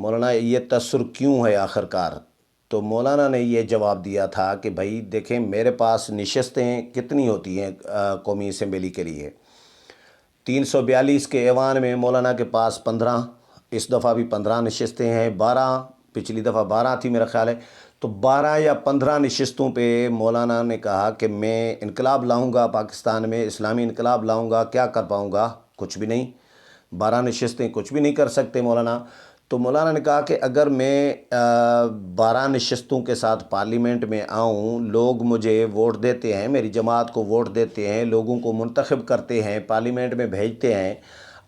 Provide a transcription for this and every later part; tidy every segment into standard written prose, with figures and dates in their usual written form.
مولانا یہ تأثر کیوں ہے آخرکار؟ تو مولانا نے یہ جواب دیا تھا کہ بھائی دیکھیں میرے پاس نشستیں کتنی ہوتی ہیں قومی اسمبلی کے لیے، 342 کے ایوان میں مولانا کے پاس 15، اس دفعہ بھی 15 نشستیں ہیں، 12 پچھلی دفعہ 12 تھی میرا خیال ہے، تو 12 یا 15 نشستوں پہ مولانا نے کہا کہ میں انقلاب لاؤں گا پاکستان میں، اسلامی انقلاب لاؤں گا، کیا کر پاؤں گا؟ کچھ بھی نہیں، 12 نشستیں کچھ بھی نہیں کر سکتے مولانا۔ تو مولانا نے کہا کہ اگر میں 12 نشستوں کے ساتھ پارلیمنٹ میں آؤں، لوگ مجھے ووٹ دیتے ہیں، میری جماعت کو ووٹ دیتے ہیں، لوگوں کو منتخب کرتے ہیں، پارلیمنٹ میں بھیجتے ہیں،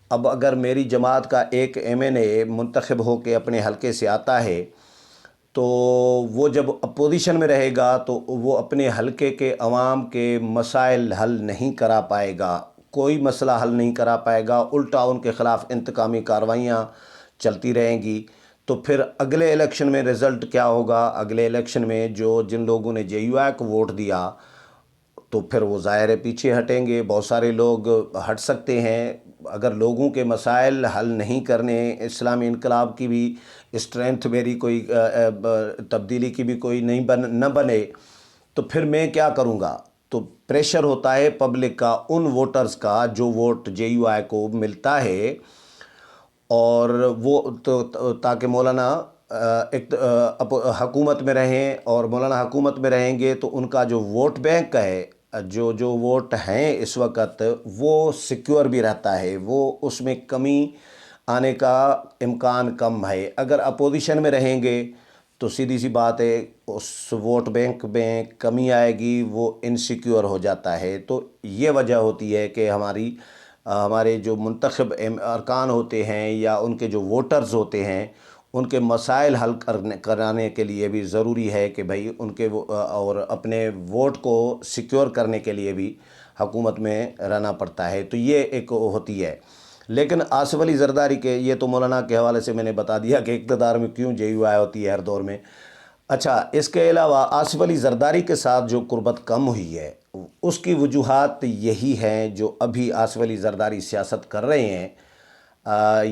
اب اگر میری جماعت کا ایک MNA منتخب ہو کے اپنے حلقے سے آتا ہے تو وہ جب اپوزیشن میں رہے گا تو وہ اپنے حلقے کے عوام کے مسائل حل نہیں کرا پائے گا، کوئی مسئلہ حل نہیں کرا پائے گا، الٹا ان کے خلاف انتقامی کارروائیاں چلتی رہیں گی۔ تو پھر اگلے الیکشن میں رزلٹ کیا ہوگا؟ اگلے الیکشن میں جن لوگوں نے JUI کو ووٹ دیا تو پھر وہ ظاہر ہے پیچھے ہٹیں گے، بہت سارے لوگ ہٹ سکتے ہیں۔ اگر لوگوں کے مسائل حل نہیں کرنے، اسلامی انقلاب کی بھی اسٹرینتھ میری کوئی تبدیلی کی بھی کوئی نہ بنے تو پھر میں کیا کروں گا؟ تو پریشر ہوتا ہے پبلک کا، ان ووٹرز کا جو ووٹ JUI کو ملتا ہے، اور وہ تاکہ مولانا حکومت میں رہیں، اور مولانا حکومت میں رہیں گے تو ان کا جو ووٹ بینک ہے، جو ووٹ ہیں اس وقت، وہ سیکیور بھی رہتا ہے، وہ اس میں کمی آنے کا امکان کم ہے۔ اگر اپوزیشن میں رہیں گے تو سیدھی سی بات ہے اس ووٹ بینک میں کمی آئے گی، وہ انسیکیور ہو جاتا ہے۔ تو یہ وجہ ہوتی ہے کہ ہمارے جو منتخب ارکان ہوتے ہیں یا ان کے جو ووٹرز ہوتے ہیں، ان کے مسائل حل کرانے کے لیے بھی ضروری ہے کہ بھئی ان کے اور اپنے ووٹ کو سیکیور کرنے کے لیے بھی حکومت میں رہنا پڑتا ہے۔ تو یہ ایک ہوتی ہے۔ لیکن آصف علی زرداری کے، یہ تو مولانا کے حوالے سے میں نے بتا دیا کہ اقتدار میں کیوں JUI ہوتی ہے ہر دور میں۔ اچھا، اس کے علاوہ آصف علی زرداری کے ساتھ جو قربت کم ہوئی ہے اس کی وجوہات یہی ہیں جو ابھی آصف علی زرداری سیاست کر رہے ہیں۔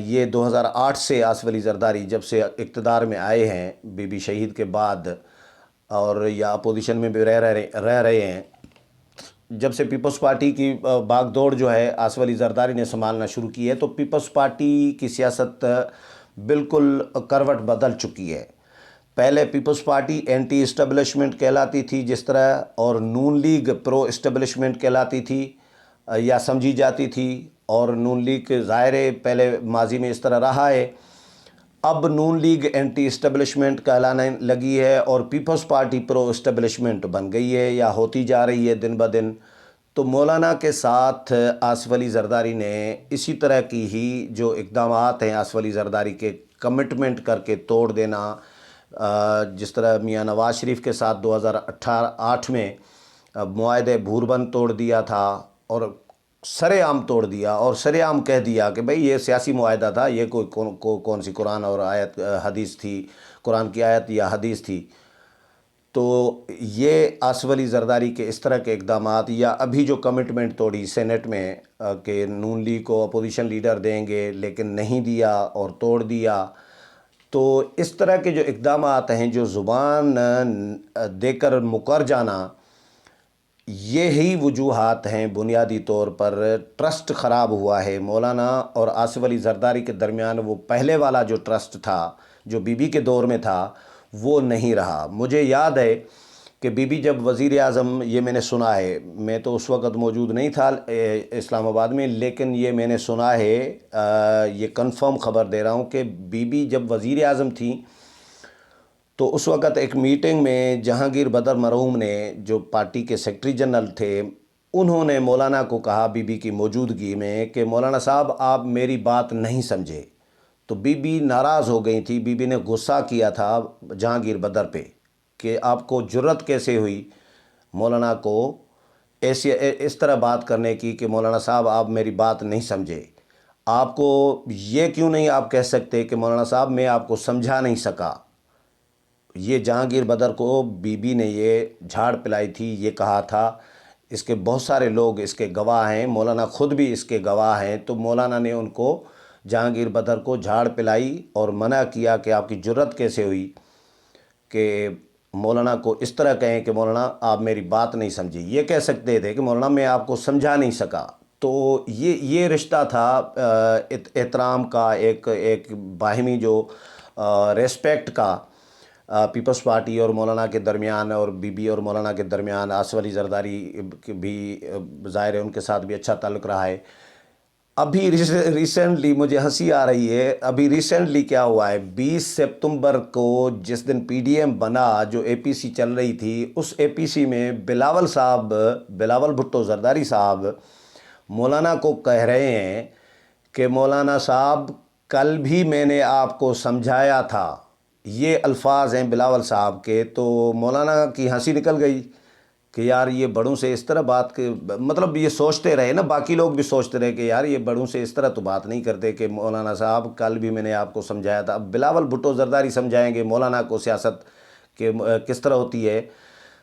یہ 2008 سے آصف علی زرداری جب سے اقتدار میں آئے ہیں بی بی شہید کے بعد، اور یا اپوزیشن میں بھی رہ رہے ہیں، جب سے پیپلز پارٹی کی باغ دوڑ جو ہے آصف علی زرداری نے سنبھالنا شروع کی ہے، تو پیپلز پارٹی کی سیاست بالکل کروٹ بدل چکی ہے۔ پہلے پیپلز پارٹی اینٹی اسٹیبلشمنٹ کہلاتی تھی جس طرح، اور نون لیگ پرو اسٹیبلشمنٹ کہلاتی تھی یا سمجھی جاتی تھی، اور نون لیگ ظاہر ہے پہلے ماضی میں اس طرح رہا ہے۔ اب نون لیگ اینٹی اسٹیبلشمنٹ کہلانے لگی ہے اور پیپلز پارٹی پرو اسٹیبلشمنٹ بن گئی ہے یا ہوتی جا رہی ہے دن بدن۔ تو مولانا کے ساتھ آصف علی زرداری نے اسی طرح کی ہی جو اقدامات ہیں آصف علی زرداری کے، کمٹمنٹ کر کے توڑ دینا، جس طرح میاں نواز شریف کے ساتھ 2008 میں معاہدے بھوربند توڑ دیا تھا، اور سرے عام توڑ دیا، اور سرے عام کہہ دیا کہ بھئی یہ سیاسی معاہدہ تھا، یہ کون سی قرآن اور آیت حدیث تھی، قرآن کی آیت یا حدیث تھی۔ تو یہ آصف علی زرداری کے اس طرح کے اقدامات، یا ابھی جو کمٹمنٹ توڑی سینٹ میں کہ نون لیگ کو اپوزیشن لیڈر دیں گے لیکن نہیں دیا اور توڑ دیا، تو اس طرح کے جو اقدامات ہیں، جو زبان دے کر مکر جانا، یہی وجوہات ہیں بنیادی طور پر۔ ٹرسٹ خراب ہوا ہے مولانا اور آصف علی زرداری کے درمیان، وہ پہلے والا جو ٹرسٹ تھا جو بی بی کے دور میں تھا وہ نہیں رہا۔ مجھے یاد ہے کہ بی بی جب وزیر اعظم، یہ میں نے سنا ہے، میں تو اس وقت موجود نہیں تھا اسلام آباد میں، لیکن یہ میں نے سنا ہے، یہ کنفرم خبر دے رہا ہوں کہ بی بی جب وزیر اعظم تھیں تو اس وقت ایک میٹنگ میں جہانگیر بدر مرحوم نے، جو پارٹی کے سیکرٹری جنرل تھے، انہوں نے مولانا کو کہا بی بی کی موجودگی میں کہ مولانا صاحب آپ میری بات نہیں سمجھے۔ تو بی بی ناراض ہو گئی تھی، بی بی نے غصہ کیا تھا جہانگیر بدر پہ کہ آپ کو جرت کیسے ہوئی مولانا کو اس طرح بات کرنے کی کہ مولانا صاحب آپ میری بات نہیں سمجھے۔ آپ کو یہ کیوں نہیں آپ کہہ سکتے کہ مولانا صاحب میں آپ کو سمجھا نہیں سکا؟ یہ جہانگیر بدر کو بی بی نے یہ جھاڑ پلائی تھی، یہ کہا تھا۔ اس کے بہت سارے لوگ اس کے گواہ ہیں، مولانا خود بھی اس کے گواہ ہیں۔ تو مولانا نے ان کو جہانگیر بدر کو جھاڑ پلائی اور منع کیا کہ آپ کی جرت کیسے ہوئی کہ مولانا کو اس طرح کہیں کہ مولانا آپ میری بات نہیں سمجھی. یہ کہہ سکتے تھے کہ مولانا میں آپ کو سمجھا نہیں سکا. تو یہ رشتہ تھا احترام کا، ایک باہمی جو ریسپیکٹ کا پیپلز پارٹی اور مولانا کے درمیان، اور بی بی اور مولانا کے درمیان. آصف علی زرداری بھی ظاہر ہے ان کے ساتھ بھی اچھا تعلق رہا ہے. ابھی ریسنٹلی مجھے ہنسی آ رہی ہے، ابھی ریسنٹلی کیا ہوا ہے، 20 سپتمبر کو جس دن پی ڈی ایم بنا، جو اے پی سی چل رہی تھی، اس اے پی سی میں بلاول بھٹو زرداری صاحب مولانا کو کہہ رہے ہیں کہ مولانا صاحب کل بھی میں نے آپ کو سمجھایا تھا. یہ الفاظ ہیں بلاول صاحب کے. تو مولانا کی ہنسی نکل گئی کہ یار یہ بڑوں سے اس طرح بات کے، مطلب یہ سوچتے رہے نا، باقی لوگ بھی سوچتے رہے کہ یار یہ بڑوں سے اس طرح تو بات نہیں کرتے کہ مولانا صاحب کل بھی میں نے آپ کو سمجھایا تھا. اب بلاول بھٹو زرداری سمجھائیں گے مولانا کو سیاست کہ کس طرح ہوتی ہے.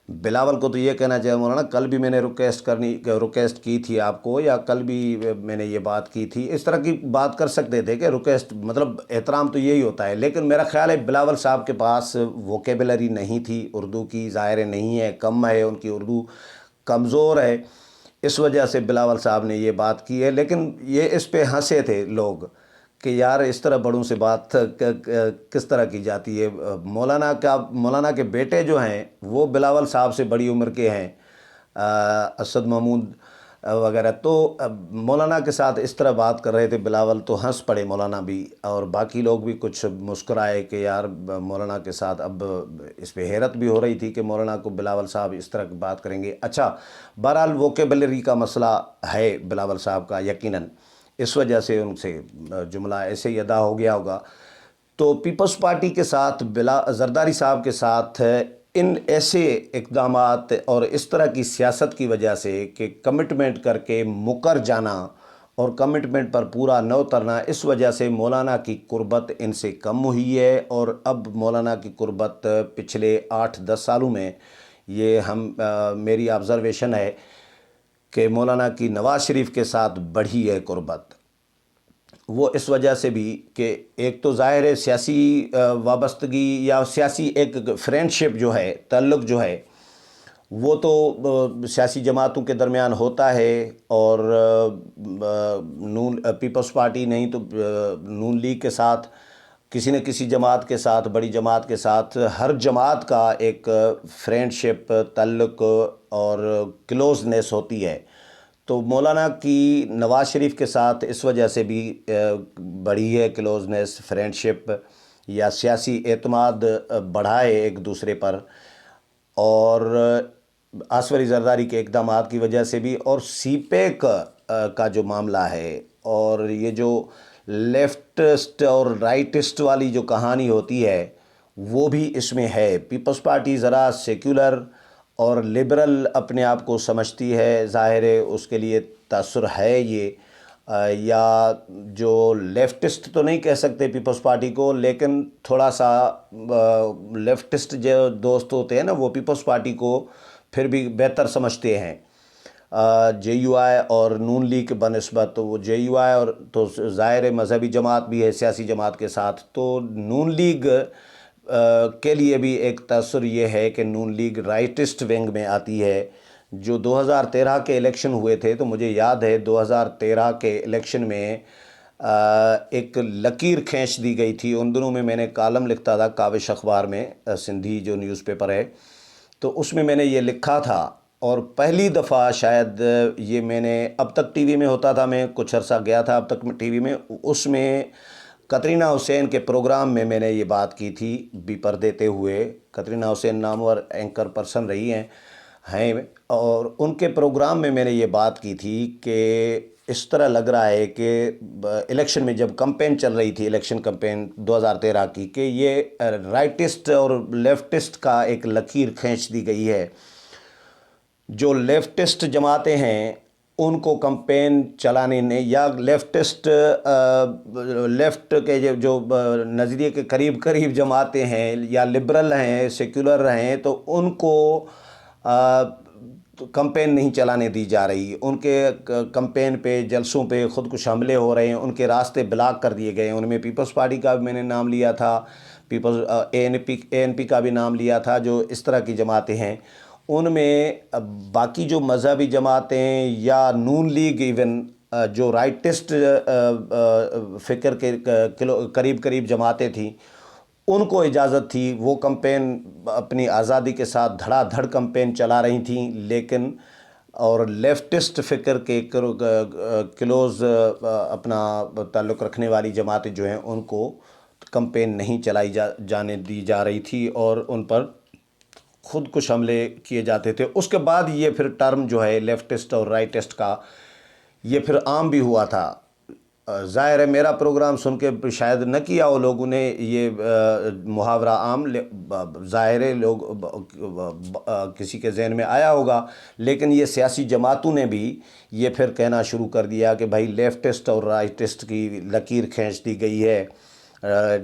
بلاول کو تو یہ کہنا چاہیے مولانا کل بھی میں نے ریکویسٹ کی تھی آپ کو، یا کل بھی میں نے یہ بات کی تھی. اس طرح کی بات کر سکتے تھے کہ ریکویسٹ، مطلب احترام تو یہی ہوتا ہے. لیکن میرا خیال ہے بلاول صاحب کے پاس ووکیبلری نہیں تھی اردو کی، ظاہر نہیں ہے، کم ہے، ان کی اردو کمزور ہے، اس وجہ سے بلاول صاحب نے یہ بات کی ہے. لیکن یہ اس پہ ہنسے تھے لوگ کہ یار اس طرح بڑوں سے بات کس طرح کی جاتی ہے. مولانا کے بیٹے جو ہیں وہ بلاول صاحب سے بڑی عمر کے ہیں، اسد محمود وغیرہ. تو مولانا کے ساتھ اس طرح بات کر رہے تھے بلاول، تو ہنس پڑے مولانا بھی، اور باقی لوگ بھی کچھ مسکرائے کہ یار مولانا کے ساتھ. اب اس پہ حیرت بھی ہو رہی تھی کہ مولانا کو بلاول صاحب اس طرح کی بات کریں گے. اچھا، بہرحال ووکیبلری کا مسئلہ ہے بلاول صاحب کا یقیناً، اس وجہ سے ان سے جملہ ایسے ہی ادا ہو گیا ہوگا. تو پیپلز پارٹی کے ساتھ زرداری صاحب کے ساتھ ان ایسے اقدامات اور اس طرح کی سیاست کی وجہ سے کہ کمٹمنٹ کر کے مکر جانا اور کمٹمنٹ پر پورا نہ اترنا، اس وجہ سے مولانا کی قربت ان سے کم ہوئی ہے. اور اب مولانا کی قربت پچھلے 8-10 سالوں میں، یہ میری آبزرویشن ہے کہ مولانا کی نواز شریف کے ساتھ بڑھی ہے قربت. وہ اس وجہ سے بھی کہ ایک تو ظاہر ہے سیاسی وابستگی یا سیاسی ایک فرینڈشپ جو ہے، تعلق جو ہے، وہ تو سیاسی جماعتوں کے درمیان ہوتا ہے. اور پیپلز پارٹی نہیں تو نون لیگ کے ساتھ، کسی نہ کسی جماعت کے ساتھ، بڑی جماعت کے ساتھ، ہر جماعت کا ایک فرینڈشپ، تعلق اور کلوزنس ہوتی ہے. تو مولانا کی نواز شریف کے ساتھ اس وجہ سے بھی بڑھی ہے کلوزنس، فرینڈشپ یا سیاسی اعتماد بڑھا ہے ایک دوسرے پر. اور آصف علی زرداری کے اقدامات کی وجہ سے بھی، اور سی پیک کا جو معاملہ ہے، اور یہ جو لیفٹسٹ اور رائٹسٹ والی جو کہانی ہوتی ہے وہ بھی اس میں ہے. پیپلز پارٹی ذرا سیکولر اور لبرل اپنے آپ کو سمجھتی ہے، ظاہر ہے اس کے لیے تاثر ہے یہ. یا جو لیفٹسٹ تو نہیں کہہ سکتے پیپلز پارٹی کو، لیکن تھوڑا سا لیفٹسٹ جو دوست ہوتے ہیں نا، وہ پیپلز پارٹی کو پھر بھی بہتر سمجھتے ہیں. جے یو آئی اور نون لیگ بنسبت، وہ جے یو آئی اور تو ظاہر مذہبی جماعت بھی ہے سیاسی جماعت کے ساتھ. تو نون لیگ کے لیے بھی ایک تاثر یہ ہے کہ نون لیگ رائٹسٹ ونگ میں آتی ہے. جو 2013 کے الیکشن ہوئے تھے، تو مجھے یاد ہے 2013 کے الیکشن میں ایک لکیر کھینچ دی گئی تھی. ان دنوں میں نے کالم لکھتا تھا کاوش اخبار میں، سندھی جو نیوز پیپر ہے، تو اس میں نے یہ لکھا تھا. اور پہلی دفعہ شاید یہ میں نے، اب تک ٹی وی میں ہوتا تھا، میں کچھ عرصہ گیا تھا اب تک ٹی وی میں، اس میں قطرینہ حسین کے پروگرام میں نے یہ بات کی تھی بی پر دیتے ہوئے. قطرینہ حسین نامور اینکر پرسن رہی ہیں، اور ان کے پروگرام میں نے یہ بات کی تھی کہ اس طرح لگ رہا ہے کہ الیکشن میں جب کمپین چل رہی تھی، الیکشن کمپین 2013 کی، کہ یہ رائٹسٹ اور لیفٹسٹ کا ایک لکیر کھینچ دی گئی ہے. جو لیفٹسٹ جماعتیں ہیں ان کو کمپین چلانے نے، یا لیفٹ کے جو نظریے کے قریب جماعتیں ہیں یا لبرل ہیں، سیکولر ہیں، تو ان کو کمپین نہیں چلانے دی جا رہی، ان کے کمپین پہ، جلسوں پہ خودکش حملے ہو رہے ہیں، ان کے راستے بلاک کر دیے گئے ہیں۔ ان میں پیپلز پارٹی کا بھی میں نے نام لیا تھا، اے این پی کا بھی نام لیا تھا، جو اس طرح کی جماعتیں ہیں۔ ان میں باقی جو مذہبی جماعتیں یا نون لیگ ایون جو رائٹسٹ فکر کے قریب جماعتیں تھیں، ان کو اجازت تھی، وہ کمپین اپنی آزادی کے ساتھ دھڑا دھڑ کمپین چلا رہی تھیں، لیکن اور لیفٹسٹ فکر کے کلوز اپنا تعلق رکھنے والی جماعتیں جو ہیں ان کو کمپین نہیں چلائی جانے دی جا رہی تھی اور ان پر خودکش حملے کیے جاتے تھے۔ اس کے بعد یہ پھر ٹرم جو ہے لیفٹسٹ اور رائٹسٹ کا، یہ پھر عام بھی ہوا تھا۔ ظاہر ہے میرا پروگرام سن کے شاید نہ کیا ہو لوگوں نے یہ محاورہ عام، ظاہر ہے لوگ کسی کے ذہن میں آیا ہوگا، لیکن یہ سیاسی جماعتوں نے بھی یہ پھر کہنا شروع کر دیا کہ بھائی لیفٹسٹ اور رائٹسٹ کی لکیر کھینچ دی گئی ہے۔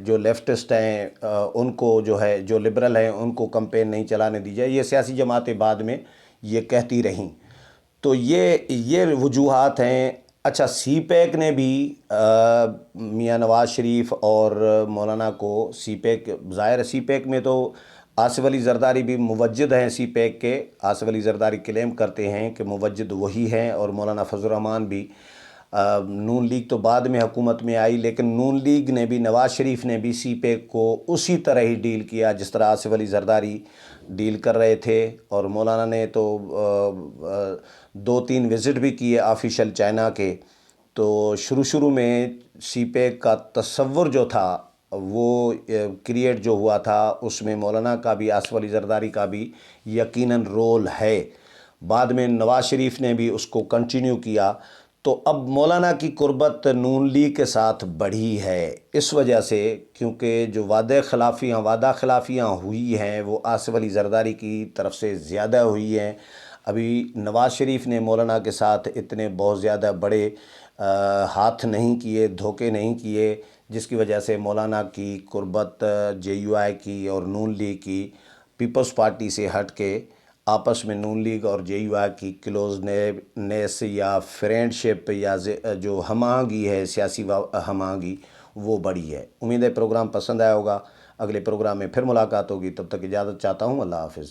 جو لیفٹسٹ ہیں ان کو جو ہے، جو لبرل ہیں ان کو کمپین نہیں چلانے دی جائے، یہ سیاسی جماعتیں بعد میں یہ کہتی رہیں۔ تو یہ وجوہات ہیں۔ اچھا، سی پیک نے بھی میاں نواز شریف اور مولانا کو، سی پیک ظاہر ہے، سی پیک میں تو آصف علی زرداری بھی موجد ہیں۔ سی پیک کے آصف علی زرداری کلیم کرتے ہیں کہ موجد وہی ہیں، اور مولانا فضل الرحمان بھی۔ نون لیگ تو بعد میں حکومت میں آئی، لیکن نون لیگ نے بھی، نواز شریف نے بھی سی پیک کو اسی طرح ہی ڈیل کیا جس طرح آصف علی زرداری ڈیل کر رہے تھے۔ اور مولانا نے تو 2-3 وزٹ بھی کیے آفیشل چائنا کے۔ تو شروع میں سی پیک کا تصور جو تھا، وہ کریٹ جو ہوا تھا، اس میں مولانا کا بھی، آصف علی زرداری کا بھی یقیناً رول ہے۔ بعد میں نواز شریف نے بھی اس کو کنٹینیو کیا۔ تو اب مولانا کی قربت نون لیگ کے ساتھ بڑھی ہے اس وجہ سے، کیونکہ جو وعدہ خلافیاں ہوئی ہیں وہ آصف علی زرداری کی طرف سے زیادہ ہوئی ہیں۔ ابھی نواز شریف نے مولانا کے ساتھ اتنے بہت زیادہ بڑے ہاتھ نہیں کیے، دھوکے نہیں کیے، جس کی وجہ سے مولانا کی قربت جے یو آئی کی اور نون لیگ کی پیپلز پارٹی سے ہٹ کے آپس میں نون لیگ اور جے یو آئی کی کلوزنیس یا فرینڈشپ یا جو ہم آہنگی ہے، سیاسی ہم آہنگی، وہ بڑی ہے۔ امید ہے پروگرام پسند آیا ہوگا۔ اگلے پروگرام میں پھر ملاقات ہوگی، تب تک اجازت چاہتا ہوں۔ اللہ حافظ۔